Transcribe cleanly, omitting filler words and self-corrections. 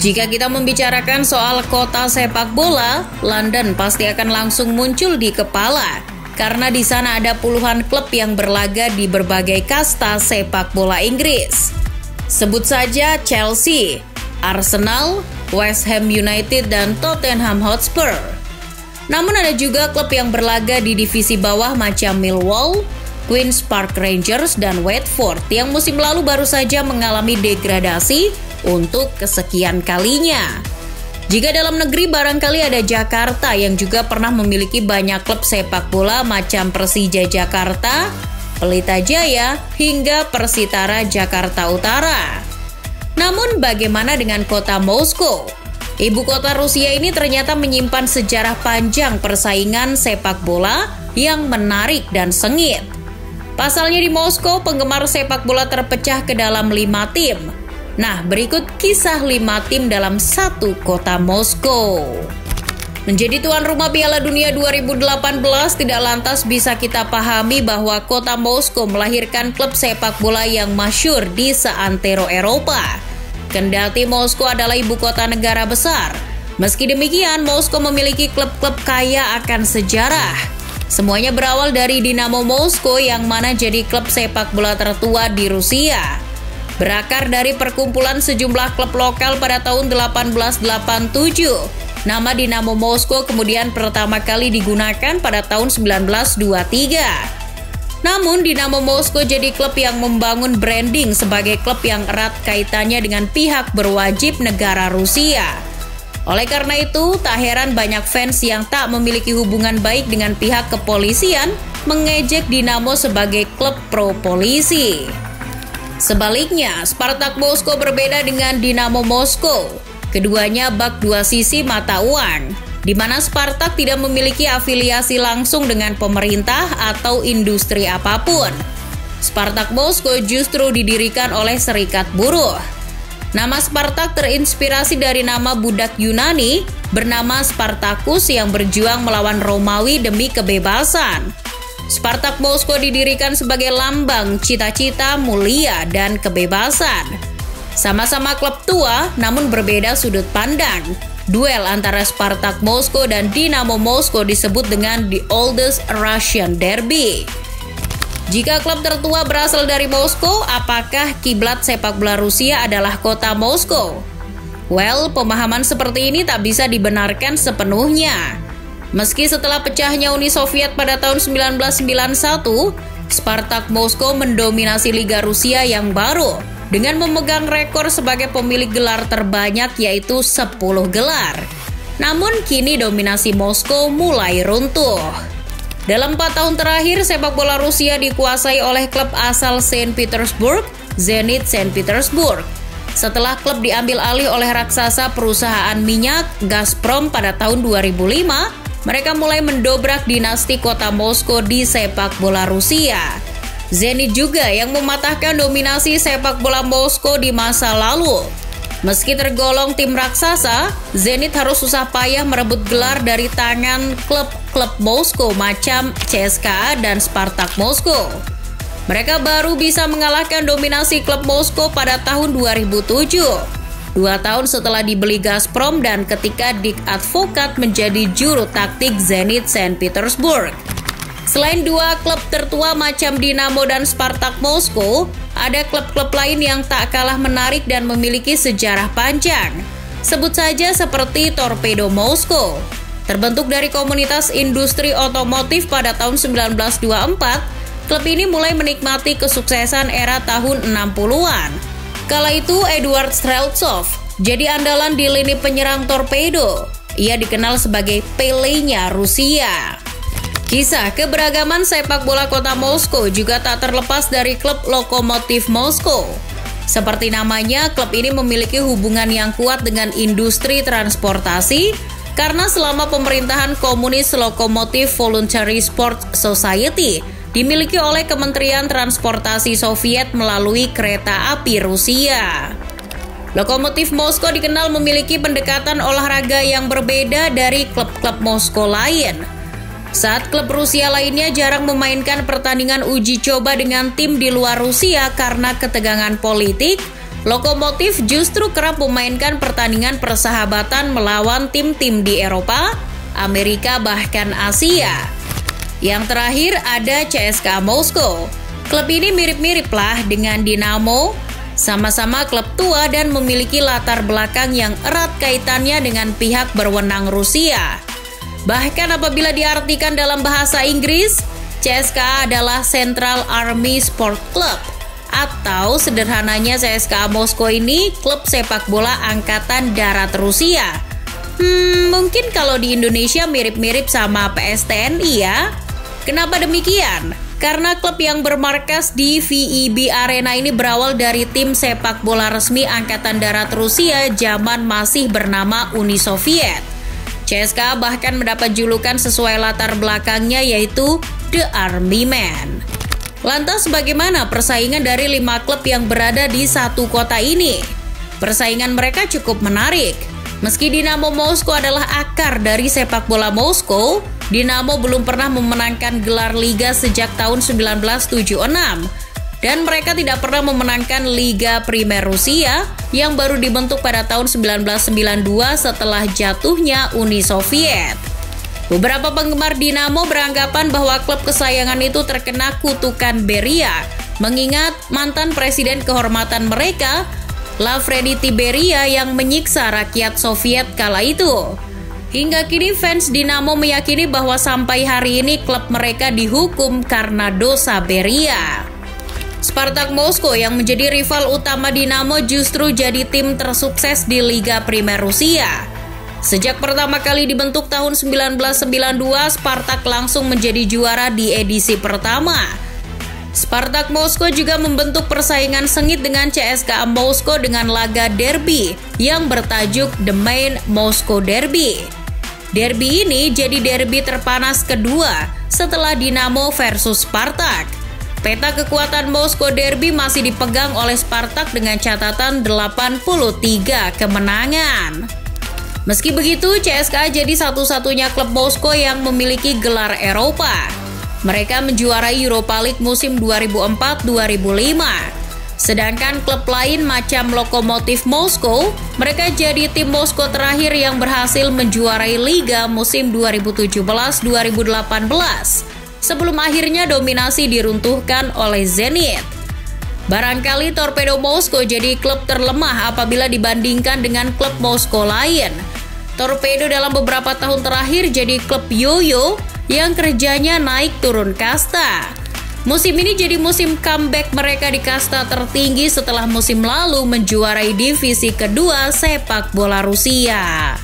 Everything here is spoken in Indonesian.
Jika kita membicarakan soal kota sepak bola, London pasti akan langsung muncul di kepala karena di sana ada puluhan klub yang berlaga di berbagai kasta sepak bola Inggris. Sebut saja Chelsea, Arsenal, West Ham United, dan Tottenham Hotspur. Namun ada juga klub yang berlaga di divisi bawah macam Millwall, Queen's Park Rangers, dan Watford yang musim lalu baru saja mengalami degradasi untuk kesekian kalinya. Jika dalam negeri barangkali ada Jakarta yang juga pernah memiliki banyak klub sepak bola macam Persija Jakarta, Pelita Jaya, hingga Persitara Jakarta Utara. Namun bagaimana dengan kota Moskow? Ibu kota Rusia ini ternyata menyimpan sejarah panjang persaingan sepak bola yang menarik dan sengit. Pasalnya di Moskow, penggemar sepak bola terpecah ke dalam 5 tim. Nah, berikut kisah 5 tim dalam satu kota Moskow. Menjadi tuan rumah Piala Dunia 2018 tidak lantas bisa kita pahami bahwa kota Moskow melahirkan klub sepak bola yang masyhur di seantero Eropa. Kendati Moskow adalah ibu kota negara besar, meski demikian Moskow memiliki klub-klub kaya akan sejarah. Semuanya berawal dari Dinamo Moskow yang mana jadi klub sepak bola tertua di Rusia. Berakar dari perkumpulan sejumlah klub lokal pada tahun 1887. Nama Dinamo Moskow kemudian pertama kali digunakan pada tahun 1923. Namun Dinamo Moskow jadi klub yang membangun branding sebagai klub yang erat kaitannya dengan pihak berwajib negara Rusia. Oleh karena itu, tak heran banyak fans yang tak memiliki hubungan baik dengan pihak kepolisian mengejek Dinamo sebagai klub pro-polisi. Sebaliknya, Spartak Moskow berbeda dengan Dinamo Moskow. Keduanya bak dua sisi mata uang, di mana Spartak tidak memiliki afiliasi langsung dengan pemerintah atau industri apapun. Spartak Moskow justru didirikan oleh serikat buruh. Nama Spartak terinspirasi dari nama budak Yunani bernama Spartacus yang berjuang melawan Romawi demi kebebasan. Spartak Moskow didirikan sebagai lambang cita-cita mulia dan kebebasan. Sama-sama klub tua, namun berbeda sudut pandang. Duel antara Spartak Moskow dan Dinamo Moskow disebut dengan the oldest Russian derby. Jika klub tertua berasal dari Moskow, apakah kiblat sepak bola Rusia adalah kota Moskow? Well, pemahaman seperti ini tak bisa dibenarkan sepenuhnya. Meski setelah pecahnya Uni Soviet pada tahun 1991, Spartak Moskow mendominasi Liga Rusia yang baru dengan memegang rekor sebagai pemilik gelar terbanyak yaitu 10 gelar. Namun kini dominasi Moskow mulai runtuh. Dalam 4 tahun terakhir, sepak bola Rusia dikuasai oleh klub asal Saint Petersburg, Zenit Saint Petersburg. Setelah klub diambil alih oleh raksasa perusahaan minyak Gazprom pada tahun 2005, mereka mulai mendobrak dinasti kota Moskow di sepak bola Rusia. Zenit juga yang mematahkan dominasi sepak bola Moskow di masa lalu. Meski tergolong tim raksasa, Zenit harus susah payah merebut gelar dari tangan klub-klub Moskow macam CSKA dan Spartak Moskow. Mereka baru bisa mengalahkan dominasi klub Moskow pada tahun 2007. 2 tahun setelah dibeli Gazprom dan ketika Dick Advokat menjadi juru taktik Zenit Saint Petersburg. Selain 2 klub tertua macam Dinamo dan Spartak Moskow, ada klub-klub lain yang tak kalah menarik dan memiliki sejarah panjang. Sebut saja seperti Torpedo Moskow. Terbentuk dari komunitas industri otomotif pada tahun 1924, klub ini mulai menikmati kesuksesan era tahun 60-an. Kala itu Eduard Streltsov jadi andalan di lini penyerang Torpedo. Ia dikenal sebagai Pele-nya Rusia. Kisah keberagaman sepak bola kota Moskow juga tak terlepas dari klub Lokomotiv Moskow. Seperti namanya, klub ini memiliki hubungan yang kuat dengan industri transportasi karena selama pemerintahan komunis Lokomotiv Voluntary Sport Society dimiliki oleh Kementerian Transportasi Soviet melalui kereta api Rusia. Lokomotiv Moskow dikenal memiliki pendekatan olahraga yang berbeda dari klub-klub Moskow lain. Saat klub Rusia lainnya jarang memainkan pertandingan uji coba dengan tim di luar Rusia karena ketegangan politik, Lokomotif justru kerap memainkan pertandingan persahabatan melawan tim-tim di Eropa, Amerika, bahkan Asia. Yang terakhir ada CSKA Moskow. Klub ini mirip-mirip lah dengan Dinamo, sama-sama klub tua dan memiliki latar belakang yang erat kaitannya dengan pihak berwenang Rusia. Bahkan apabila diartikan dalam bahasa Inggris, CSKA adalah Central Army Sport Club, atau sederhananya CSKA Moskow ini klub sepak bola Angkatan Darat Rusia. Mungkin kalau di Indonesia mirip-mirip sama PSTNI ya. Kenapa demikian? Karena klub yang bermarkas di VEB Arena ini berawal dari tim sepak bola resmi Angkatan Darat Rusia zaman masih bernama Uni Soviet. CSKA bahkan mendapat julukan sesuai latar belakangnya, yaitu The Army Man. Lantas bagaimana persaingan dari 5 klub yang berada di satu kota ini? Persaingan mereka cukup menarik. Meski Dinamo Moskow adalah akar dari sepak bola Moskow, Dinamo belum pernah memenangkan gelar liga sejak tahun 1976. Dan mereka tidak pernah memenangkan Liga Primer Rusia yang baru dibentuk pada tahun 1992 setelah jatuhnya Uni Soviet. Beberapa penggemar Dinamo beranggapan bahwa klub kesayangan itu terkena kutukan Beria, mengingat mantan presiden kehormatan mereka, Lavrenti Beria, yang menyiksa rakyat Soviet kala itu. Hingga kini fans Dinamo meyakini bahwa sampai hari ini klub mereka dihukum karena dosa Beria. Spartak Moskow yang menjadi rival utama Dinamo justru jadi tim tersukses di Liga Primer Rusia. Sejak pertama kali dibentuk tahun 1992, Spartak langsung menjadi juara di edisi pertama. Spartak Moskow juga membentuk persaingan sengit dengan CSKA Moskow dengan laga derby yang bertajuk The Main Moscow Derby. Derby ini jadi derby terpanas kedua setelah Dinamo versus Spartak. Peta kekuatan Moskow Derby masih dipegang oleh Spartak dengan catatan 83 kemenangan. Meski begitu, CSKA jadi satu-satunya klub Moskow yang memiliki gelar Eropa. Mereka menjuarai Europa League musim 2004-2005. Sedangkan klub lain macam Lokomotif Moskow, mereka jadi tim Moskow terakhir yang berhasil menjuarai Liga musim 2017-2018. Sebelum akhirnya dominasi diruntuhkan oleh Zenit. Barangkali Torpedo Moskow jadi klub terlemah apabila dibandingkan dengan klub Moskow lain. Torpedo dalam beberapa tahun terakhir jadi klub yoyo yang kerjanya naik turun kasta. Musim ini jadi musim comeback mereka di kasta tertinggi setelah musim lalu menjuarai divisi kedua sepak bola Rusia.